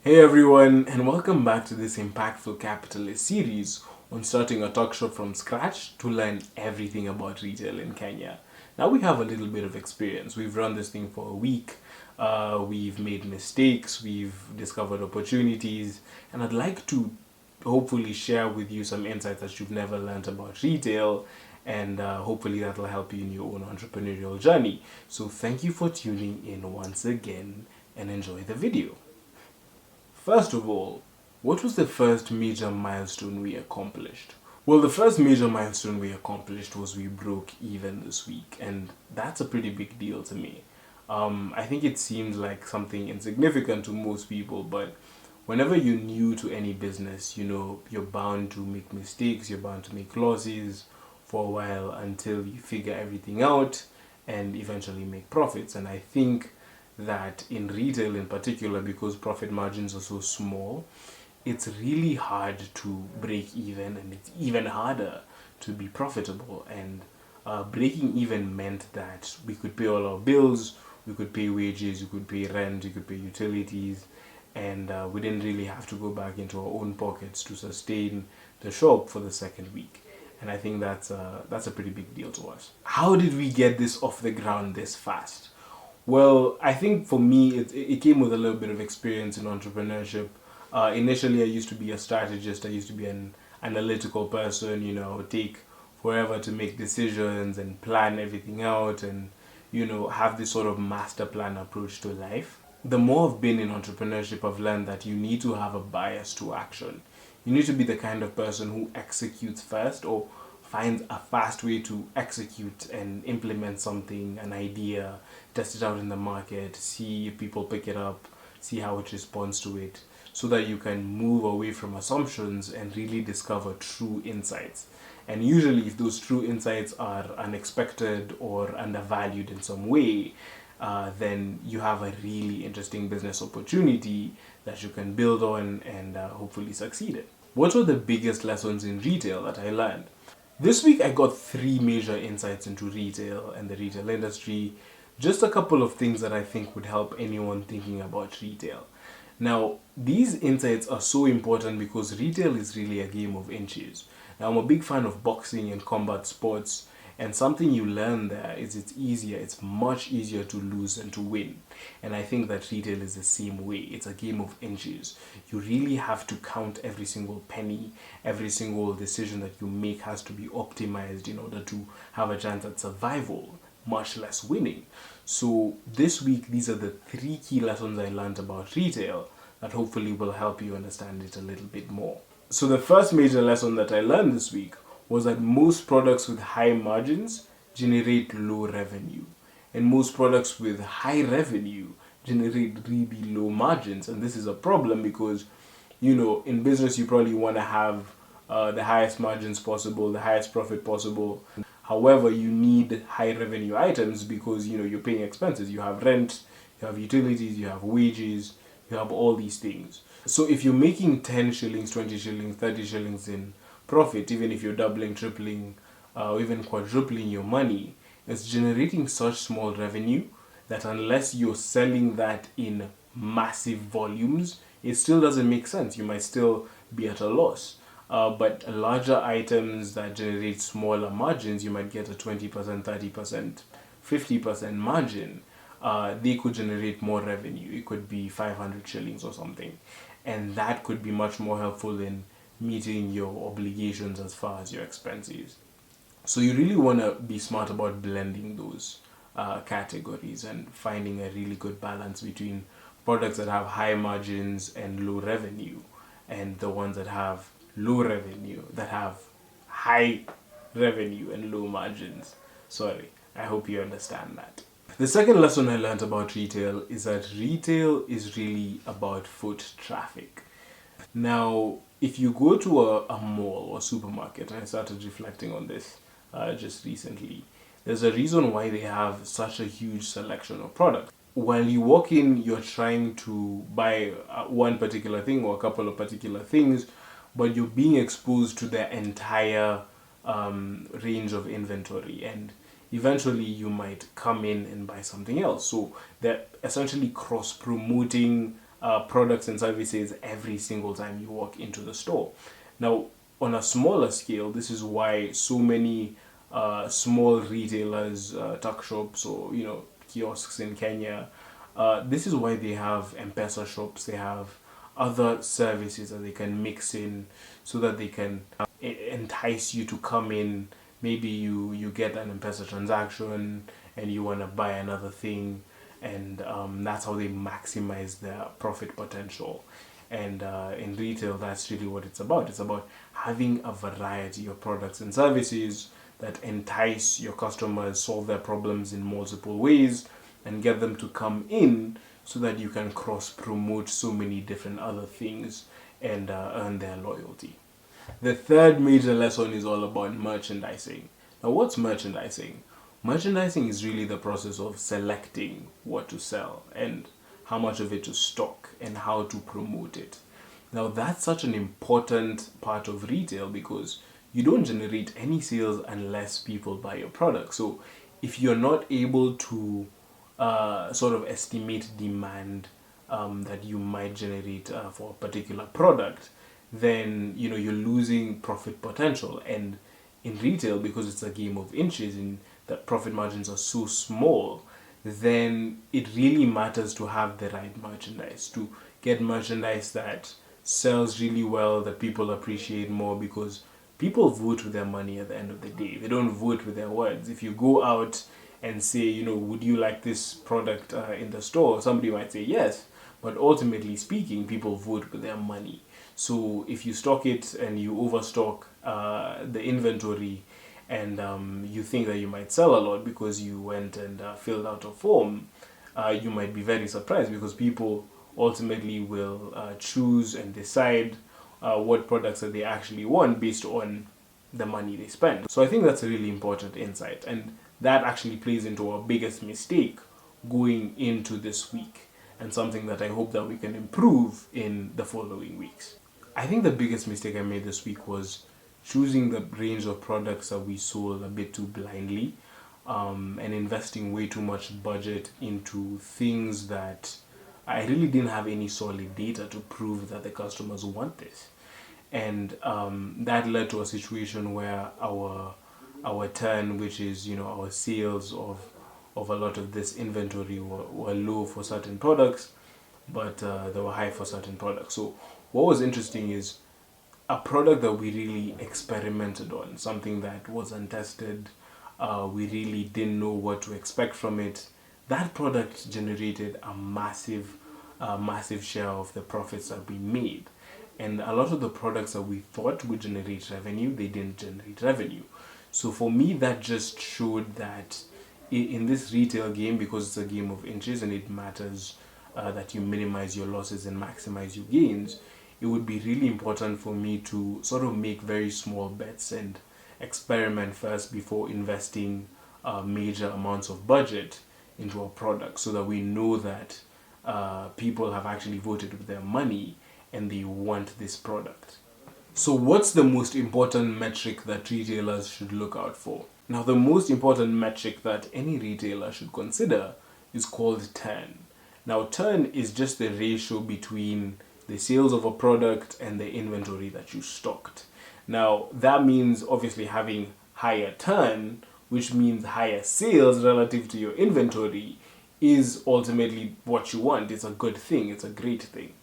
Hey everyone, and welcome back to this Impactful Capitalist series on starting a talk shop from scratch to learn everything about retail in Kenya. Now we have a little bit of experience. We've run this thing for a week, we've made mistakes, we've discovered opportunities, and I'd like to hopefully share with you some insights that you've never learned about retail, and hopefully that'll help you in your own entrepreneurial journey. So thank you for tuning in once again and enjoy the video. First of all, what was the first major milestone we accomplished? Well, the first major milestone we accomplished was we broke even this week, and that's a pretty big deal to me. I think it seems like something insignificant to most people, but whenever you're new to any business, you're bound to make mistakes, you're bound to make losses for a while until you figure everything out and eventually make profits. And I think that in retail in particular, because profit margins are so small, it's really hard to break even, and it's even harder to be profitable. And breaking even meant that we could pay all our bills, we could pay wages, we could pay rent, we could pay utilities, and we didn't really have to go back into our own pockets to sustain the shop for the second week. And I think that's a pretty big deal to us. How did we get this off the ground this fast? Well, I think for me, it came with a little bit of experience in entrepreneurship. Initially, I used to be a strategist. I used to be an analytical person, take forever to make decisions and plan everything out and, have this sort of master plan approach to life. The more I've been in entrepreneurship, I've learned that you need to have a bias to action. You need to be the kind of person who executes first, or finds a fast way to execute and implement something, an idea, test it out in the market, see if people pick it up, see how it responds to it, so that you can move away from assumptions and really discover true insights. And usually, if those true insights are unexpected or undervalued in some way, then you have a really interesting business opportunity that you can build on and hopefully succeed in. What were the biggest lessons in retail that I learned? This week I got three major insights into retail and the retail industry. Just a couple of things that I think would help anyone thinking about retail. Now, these insights are so important because retail is really a game of inches. Now, I'm a big fan of boxing and combat sports, and something you learn there is it's much easier to lose than to win. And I think that retail is the same way. It's a game of inches. You really have to count every single penny, every single decision that you make has to be optimized in order to have a chance at survival, much less winning. So this week, these are the three key lessons I learned about retail that hopefully will help you understand it a little bit more. So the first major lesson that I learned this week was that most products with high margins generate low revenue, and most products with high revenue generate really low margins. And this is a problem because, in business you probably want to have the highest margins possible, the highest profit possible. However, you need high revenue items because you're paying expenses. You have rent, you have utilities, you have wages, you have all these things. So if you're making 10 shillings, 20 shillings, 30 shillings in profit, even if you're doubling, tripling, or even quadrupling your money, it's generating such small revenue that unless you're selling that in massive volumes, it still doesn't make sense. You might still be at a loss. But larger items that generate smaller margins, you might get a 20%, 30%, 50% margin. They could generate more revenue. It could be 500 shillings or something. And that could be much more helpful in meeting your obligations as far as your expenses. So you really want to be smart about blending those categories and finding a really good balance between products that have high margins and low revenue, and the ones that have low revenue that have high revenue and low margins. Sorry, I hope you understand that. The second lesson I learned about retail is that retail is really about foot traffic. Now, if you go to a mall or supermarket, and I started reflecting on this just recently, there's a reason why they have such a huge selection of products. While you walk in, you're trying to buy one particular thing or a couple of particular things, but you're being exposed to the entire range of inventory, and eventually you might come in and buy something else. So they're essentially cross promoting products and services every single time you walk into the store. Now, on a smaller scale, this is why so many small retailers, tuck shops, or kiosks in Kenya, this is why they have M-Pesa shops. They have other services that they can mix in so that they can entice you to come in. Maybe you get an M-Pesa transaction and you want to buy another thing, and that's how they maximize their profit potential. And in retail, that's really what it's about. It's about having a variety of products and services that entice your customers, solve their problems in multiple ways, and get them to come in so that you can cross promote so many different other things and earn their loyalty. The third major lesson is all about merchandising. Now, what's merchandising? Merchandising is really the process of selecting what to sell and how much of it to stock and how to promote it. Now, that's such an important part of retail because you don't generate any sales unless people buy your product. So, if you're not able to sort of estimate demand that you might generate for a particular product, then you're losing profit potential. And in retail, because it's a game of inches and the profit margins are so small, then it really matters to have the right merchandise, to get merchandise that sells really well, that people appreciate more, because people vote with their money at the end of the day. They don't vote with their words. If you go out and say, would you like this product in the store? Somebody might say yes, but ultimately speaking, people vote with their money. So if you stock it and you overstock the inventory, and you think that you might sell a lot because you went and filled out a form, you might be very surprised because people ultimately will choose and decide what products that they actually want based on the money they spend. So I think that's a really important insight, and that actually plays into our biggest mistake going into this week, and something that I hope that we can improve in the following weeks. I think the biggest mistake I made this week was choosing the range of products that we sold a bit too blindly, and investing way too much budget into things that I really didn't have any solid data to prove that the customers want this. And that led to a situation where our turn, which is our sales of a lot of this inventory, were low for certain products, but they were high for certain products. So what was interesting is a product that we really experimented on, something that was untested, we really didn't know what to expect from it. That product generated a massive share of the profits that we made. And a lot of the products that we thought would generate revenue, they didn't generate revenue. So for me, that just showed that in this retail game, because it's a game of inches and it matters that you minimize your losses and maximize your gains, it would be really important for me to sort of make very small bets and experiment first before investing major amounts of budget into a product, so that we know that people have actually voted with their money and they want this product. So what's the most important metric that retailers should look out for? Now, the most important metric that any retailer should consider is called turn. Now, turn is just the ratio between the sales of a product and the inventory that you stocked. Now, that means obviously having higher turn, which means higher sales relative to your inventory, is ultimately what you want. It's a good thing. It's a great thing.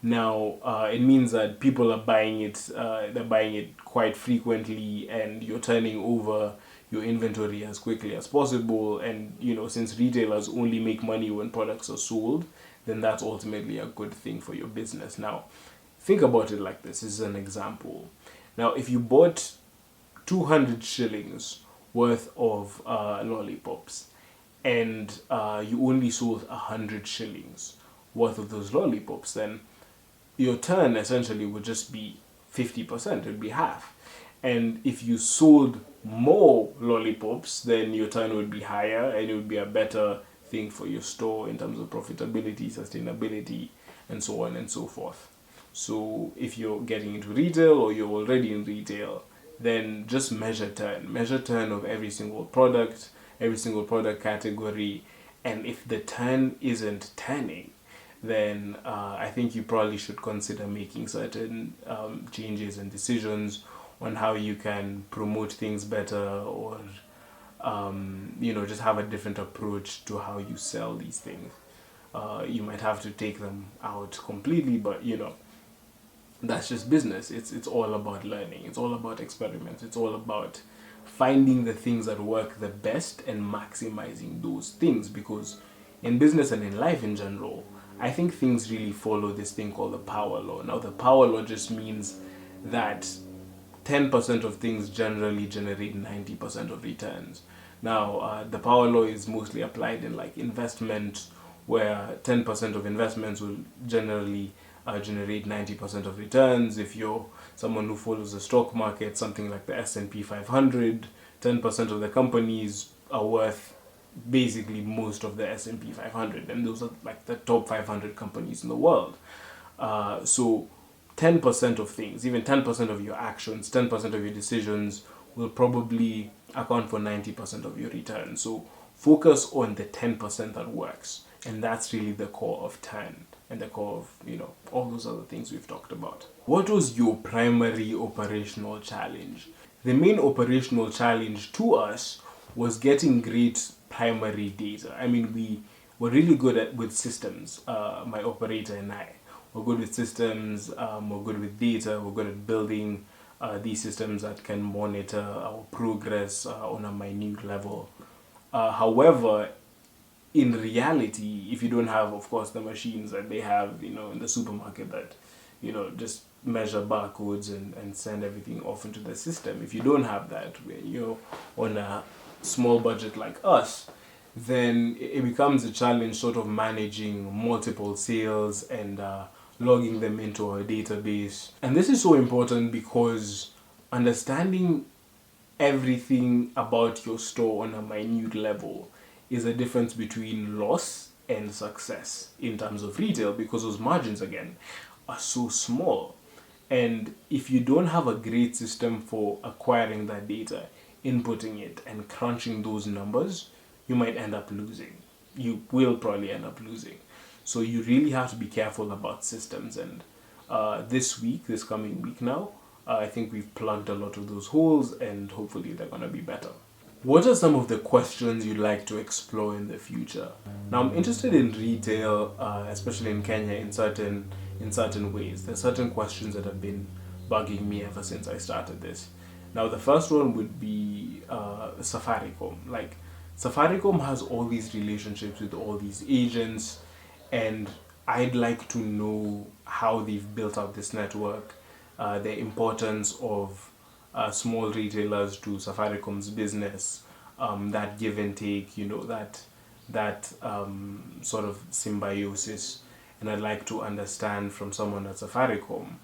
Now, it means that people are buying it, they're buying it quite frequently, and you're turning over your inventory as quickly as possible. And, since retailers only make money when products are sold, then that's ultimately a good thing for your business. Now, think about it like this. This is an example. Now, if you bought 200 shillings worth of lollipops, and you only sold 100 shillings worth of those lollipops, then your turn essentially would just be 50%, it would be half. And if you sold more lollipops, then your turn would be higher and it would be a better thing for your store in terms of profitability, sustainability, and so on and so forth. So if you're getting into retail or you're already in retail, then just measure turn of every single product category. And if the turn isn't turning, then I think you probably should consider making certain changes and decisions on how you can promote things better, or just have a different approach to how you sell these things. You might have to take them out completely, but that's just business. It's all about learning. It's all about experiments. It's all about finding the things that work the best and maximizing those things. Because in business and in life in general, I think things really follow this thing called the power law. Now, the power law just means that 10% of things generally generate 90% of returns. Now, the power law is mostly applied in like investment, where 10% of investments will generally generate 90% of returns. If you're someone who follows the stock market, something like the S&P 500, 10% of the companies are worth basically most of the S&P 500, and those are like the top 500 companies in the world. So 10% of things, even 10% of your actions, 10% of your decisions will probably account for 90% of your return. So focus on the 10% that works. And that's really the core of 10 and the core of, all those other things we've talked about. What was your primary operational challenge? The main operational challenge to us was getting great primary data. I mean, we were really good with systems, my operator and I. We're good with systems, we're good with data, we're good at building these systems that can monitor our progress on a minute level. However, in reality, if you don't have, of course, the machines that they have, in the supermarket that, just measure barcodes and send everything off into the system, if you don't have that, when you're on a small budget like us, then it becomes a challenge sort of managing multiple sales and logging them into our database. And this is so important because understanding everything about your store on a minute level is a difference between loss and success in terms of retail, because those margins again are so small. And if you don't have a great system for acquiring that data, inputting it and crunching those numbers, you might end up losing. You will probably end up losing. So you really have to be careful about systems. And this coming week now, I think we've plugged a lot of those holes, and hopefully they're going to be better. What are some of the questions you'd like to explore in the future? Now, I'm interested in retail, especially in Kenya, in certain ways. There's certain questions that have been bugging me ever since I started this. Now, the first one would be Safaricom. Like, Safaricom has all these relationships with all these agents, and I'd like to know how they've built out this network, the importance of small retailers to Safaricom's business, that give and take, that sort of symbiosis. And I'd like to understand from someone at Safaricom,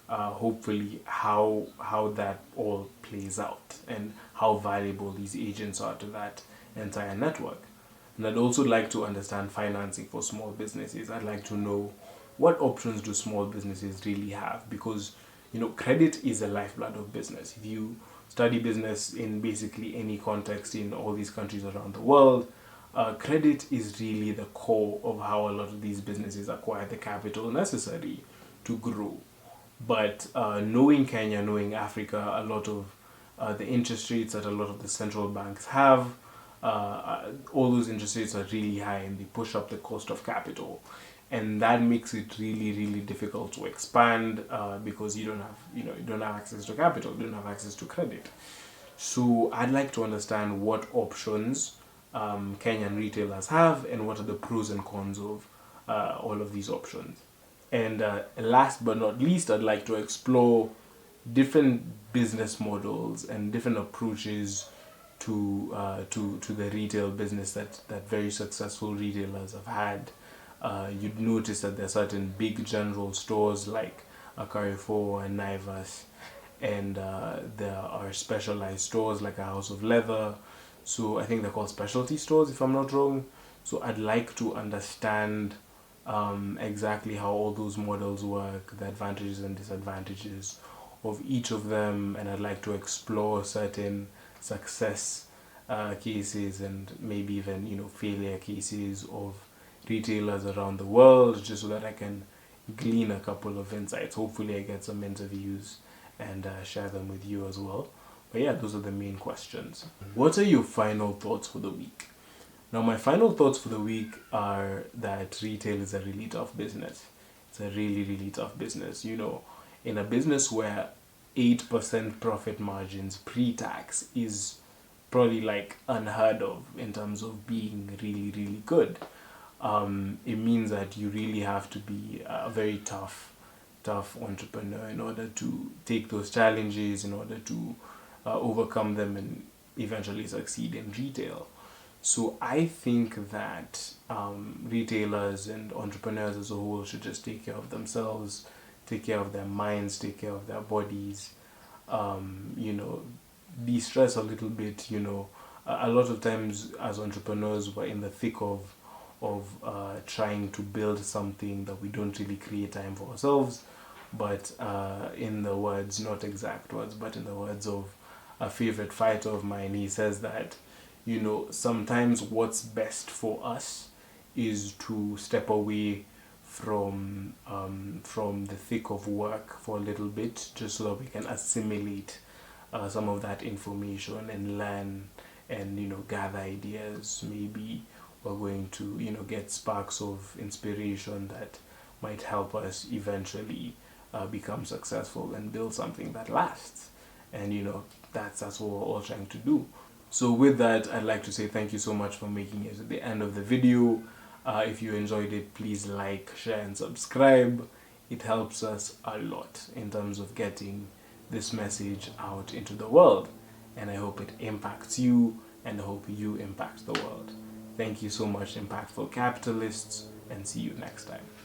hopefully, how that all plays out and how valuable these agents are to that entire network. And I'd also like to understand financing for small businesses. I'd like to know what options do small businesses really have, because credit is the lifeblood of business. If you study business in basically any context in all these countries around the world, credit is really the core of how a lot of these businesses acquire the capital necessary to grow. But knowing Kenya, knowing Africa, a lot of the interest rates that a lot of the central banks have, all those interest rates are really high, and they push up the cost of capital. And that makes it really, really difficult to expand, because you don't have access to capital, you don't have access to credit. So I'd like to understand what options Kenyan retailers have, and what are the pros and cons of all of these options. And last but not least, I'd like to explore different business models and different approaches to the retail business that very successful retailers have had. You'd notice that there are certain big general stores like a Carrefour and Naivas, and there are specialized stores like a House of Leather. So I think they're called specialty stores, if I'm not wrong. So I'd like to understand exactly how all those models work, the advantages and disadvantages of each of them, and I'd like to explore certain success cases and maybe even failure cases of retailers around the world, just so that I can glean a couple of insights. Hopefully, I get some interviews and share them with you as well. But yeah, those are the main questions. What are your final thoughts for the week? Now, my final thoughts for the week are that retail is a really tough business. It's a really, really tough business. You know, in a business where 8% profit margins pre-tax is probably like unheard of in terms of being really, really good. It means that you really have to be a very tough entrepreneur in order to take those challenges, in order to overcome them and eventually succeed in retail. So I think that retailers and entrepreneurs as a whole should just take care of themselves, take care of their minds, take care of their bodies, you know, de-stress a little bit. You know, a lot of times as entrepreneurs we're in the thick of trying to build something that we don't really create time for ourselves, but in the words, not exact words, but in the words of a favorite fighter of mine, he says that, you know, sometimes what's best for us is to step away from the thick of work for a little bit, just so that we can assimilate some of that information and learn and, you know, gather ideas. Maybe we're going to, you know, get sparks of inspiration that might help us eventually become successful and build something that lasts. And, you know, that's what we're all trying to do. So with that, I'd like to say thank you so much for making it to the end of the video. If you enjoyed it, please like, share and subscribe. It helps us a lot in terms of getting this message out into the world. And I hope it impacts you, and I hope you impact the world. Thank you so much, Impactful Capitalists, and see you next time.